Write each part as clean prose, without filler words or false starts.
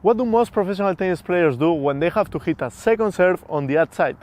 What do most professional tennis players do when they have to hit a second serve on the outside?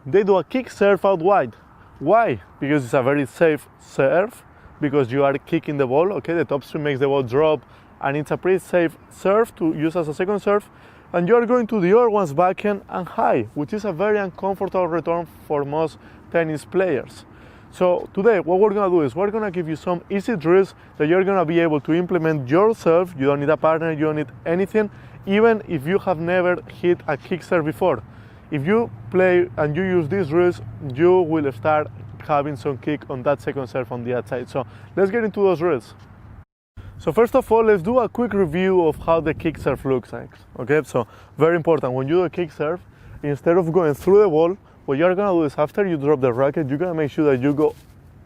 They do a kick serve out wide. Why? Because it's a very safe serve, because you are kicking the ball, okay? The topspin makes the ball drop, and it's a pretty safe serve to use as a second serve. And you are going to the other one's backhand and high, which is a very uncomfortable return for most tennis players. So today, what we're gonna do is we're gonna give you some easy drills that you're gonna be able to implement yourself. You don't need a partner, you don't need anything, even if you have never hit a kick serve before. If you play and you use these drills, you will start having some kick on that second serve on the outside. So let's get into those drills. So first of all, let's do a quick review of how the kick serve looks like. Okay, so very important, when you do a kick serve, instead of going through the ball, what you're gonna do is after you drop the racket, you're gonna make sure that you go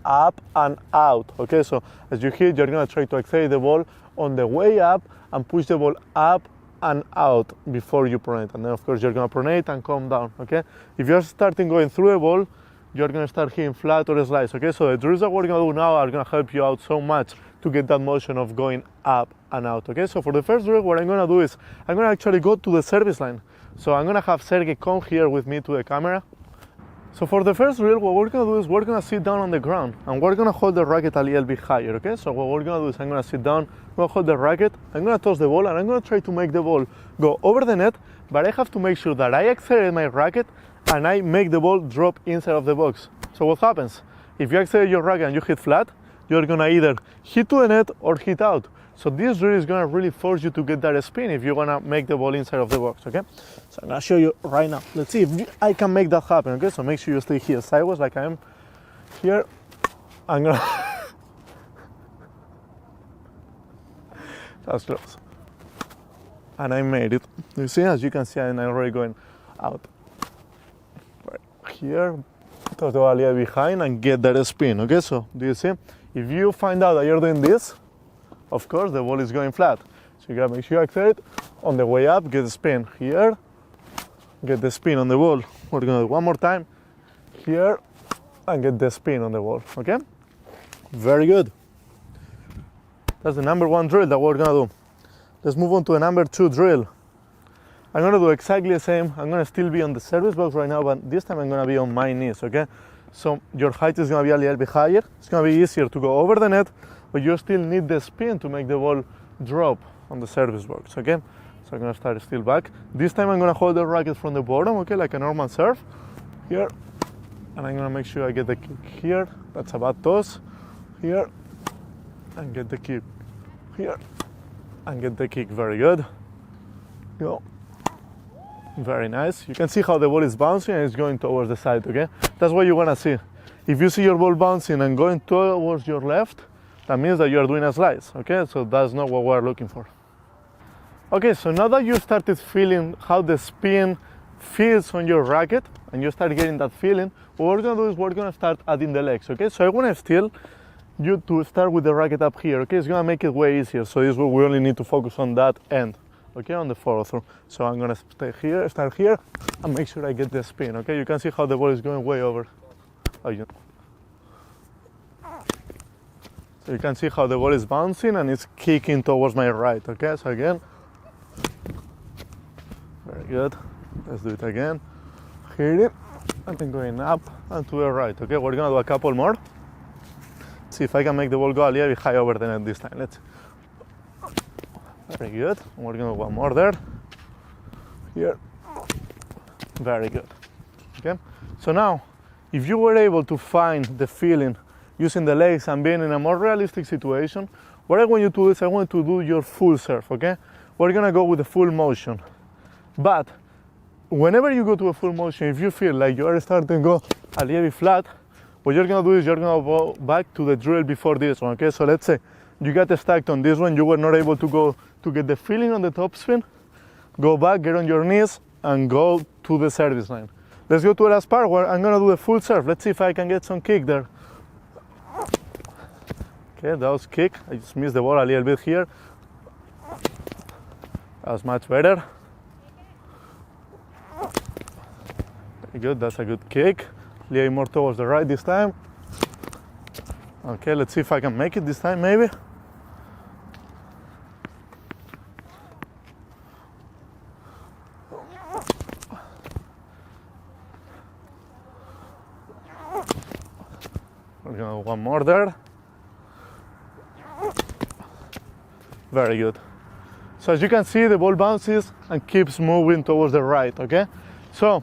up and out. Okay, so as you hit, you're gonna try to accelerate the ball on the way up and push the ball up and out before you pronate. And then of course you're gonna pronate and come down. Okay, if you're starting going through the ball, you're gonna start hitting flat or slice. Okay, so the drills that we're gonna do now are gonna help you out so much to get that motion of going up and out. Okay, so for the first drill, what I'm gonna do is I'm gonna actually go to the service line. So I'm gonna have Sergey come here with me to the camera. So for the first drill, what we're gonna do is we're gonna sit down on the ground and we're gonna hold the racket a little bit higher. Okay, so what we're gonna do is I'm gonna sit down, I'm gonna hold the racket, I'm gonna toss the ball, and I'm gonna try to make the ball go over the net, but I have to make sure that I accelerate my racket and I make the ball drop inside of the box. So what happens? If you accelerate your racket and you hit flat, you're gonna either hit to the net or hit out. So this drill is gonna really force you to get that spin if you wanna make the ball inside of the box, okay? So I'm gonna show you right now. Let's see if I can make that happen, okay? So make sure you stay here sideways like I am here. I'm gonna... That's close. And I made it. You see, as you can see, I'm already going out. Right here, toss the ball a little behind and get that spin, okay? So do you see? If you find out that you're doing this, of course, the ball is going flat. So you gotta make sure you accelerate on the way up, get the spin here, get the spin on the ball. We're gonna do one more time here and get the spin on the ball, okay? Very good. That's the number one drill that we're gonna do. Let's move on to the number two drill. I'm gonna do exactly the same. I'm gonna still be on the service box right now, but this time I'm gonna be on my knees, okay? So your height is gonna be a little bit higher. It's gonna be easier to go over the net, but you still need the spin to make the ball drop on the service box, okay? So I'm gonna start still back. This time I'm gonna hold the racket from the bottom, okay, like a normal serve, here. And I'm gonna make sure I get the kick here. That's a bad toss, here. And get the kick here. And get the kick, very good. Go. Very nice. You can see how the ball is bouncing and it's going towards the side, okay? That's what you wanna see. If you see your ball bouncing and going towards your left, that means that you're doing a slice, okay? So that's not what we're looking for. Okay, so now that you started feeling how the spin feels on your racket and you start getting that feeling, what we're gonna do is we're gonna start adding the legs, okay? So I wanna still you to start with the racket up here, okay? It's gonna make it way easier. So this way we only need to focus on that end, okay, on the follow through. So I'm gonna start here, and make sure I get the spin, okay? You can see how the ball is going way over. So you can see how the ball is bouncing and it's kicking towards my right, okay? So again, very good. Let's do it again. Hit it, and then going up and to the right, okay? We're gonna do a couple more. See if I can make the ball go a little bit high over the net this time. Let's. Very good. We're gonna do one more there. Here. Very good. Okay. So now, if you were able to find the feeling using the legs and being in a more realistic situation, what I want you to do is I want you to do your full serve, okay? We're gonna go with the full motion. But whenever you go to a full motion, if you feel like you are starting to go a little bit flat, what you're gonna do is you're gonna go back to the drill before this one, okay? So let's say you got stuck on this one, you were not able to go to get the feeling on the topspin, go back, get on your knees, and go to the service line. Let's go to the last part where I'm gonna do the full serve. Let's see if I can get some kick there. Okay, that was kick. I just missed the ball a little bit here. That was much better. Very good, that's a good kick. A little more towards the right this time. Okay, let's see if I can make it this time, maybe. One more there. Very good. So as you can see, the ball bounces and keeps moving towards the right, okay? So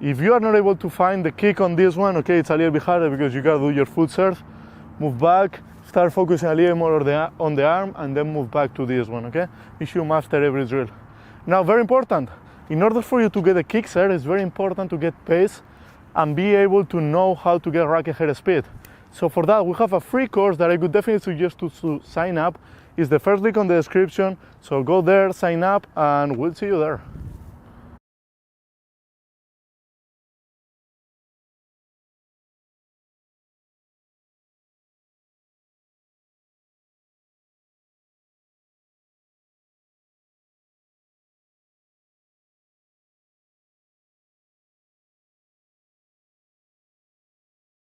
if you are not able to find the kick on this one, okay, it's a little bit harder because you gotta do your foot serve, move back, start focusing a little more on the arm, and then move back to this one, okay? You should master every drill. Now, very important, in order for you to get a kick serve, it's very important to get pace and be able to know how to get racket head speed. So for that, we have a free course that I could definitely suggest to sign up. It's the first link on the description, so go there, sign up, and we'll see you there.